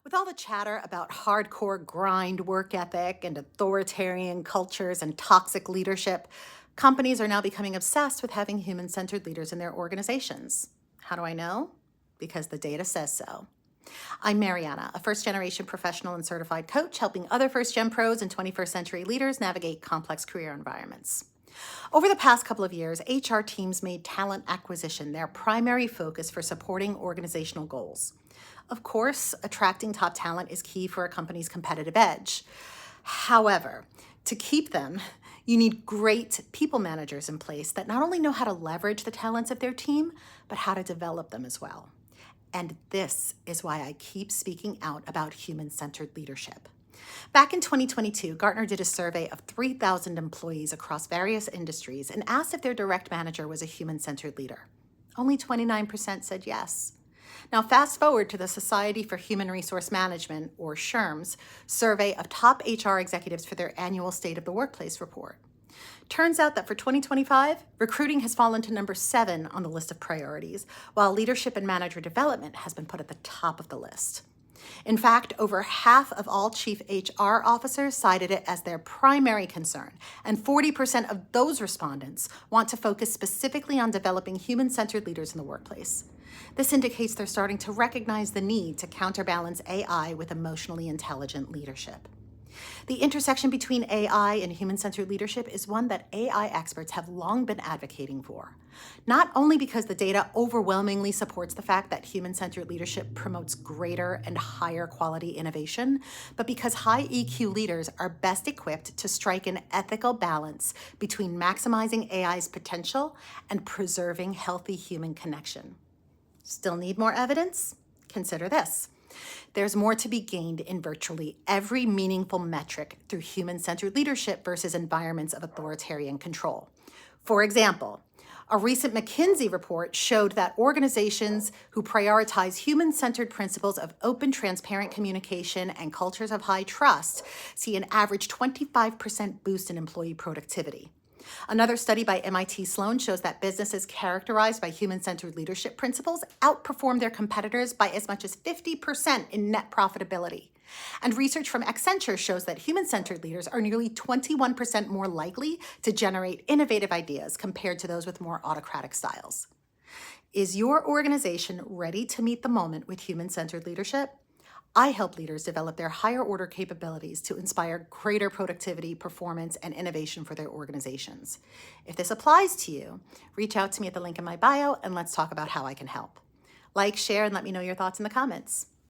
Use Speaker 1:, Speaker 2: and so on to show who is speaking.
Speaker 1: With all the chatter about hardcore grind work ethic and authoritarian cultures and toxic leadership, companies are now becoming obsessed with having human centered leaders in their organizations. How do I know? Because the data says so. I'm Mariana, a first generation professional and certified coach helping other first gen pros and 21st century leaders navigate complex career environments. Over the past couple of years, HR teams made talent acquisition their primary focus for supporting organizational goals. Of course, attracting top talent is key for a company's competitive edge. However, to keep them, you need great people managers in place that not only know how to leverage the talents of their team, but how to develop them as well. And this is why I keep speaking out about human-centered leadership. Back in 2022, Gartner did a survey of 3,000 employees across various industries and asked if their direct manager was a human-centered leader. Only 29% said yes. Now, fast forward to the Society for Human Resource Management, or SHRM's, survey of top HR executives for their annual State of the Workplace report. Turns out that for 2025, recruiting has fallen to number 7 on the list of priorities, while leadership and manager development has been put at the top of the list. In fact, over half of all chief HR officers cited it as their primary concern, and 40% of those respondents want to focus specifically on developing human-centered leaders in the workplace. This indicates they're starting to recognize the need to counterbalance AI with emotionally intelligent leadership. The intersection between AI and human-centered leadership is one that AI experts have long been advocating for. Not only because the data overwhelmingly supports the fact that human-centered leadership promotes greater and higher quality innovation, but because high EQ leaders are best equipped to strike an ethical balance between maximizing AI's potential and preserving healthy human connection. Still need more evidence? Consider this. There's more to be gained in virtually every meaningful metric through human-centered leadership versus environments of authoritarian control. For example, a recent McKinsey report showed that organizations who prioritize human-centered principles of open, transparent communication and cultures of high trust see an average 25% boost in employee productivity. Another study by MIT Sloan shows that businesses characterized by human-centered leadership principles outperform their competitors by as much as 50% in net profitability. And research from Accenture shows that human-centered leaders are nearly 21% more likely to generate innovative ideas compared to those with more autocratic styles. Is your organization ready to meet the moment with human-centered leadership? I help leaders develop their higher order capabilities to inspire greater productivity, performance, and innovation for their organizations. If this applies to you, reach out to me at the link in my bio and let's talk about how I can help. Like, share, and let me know your thoughts in the comments.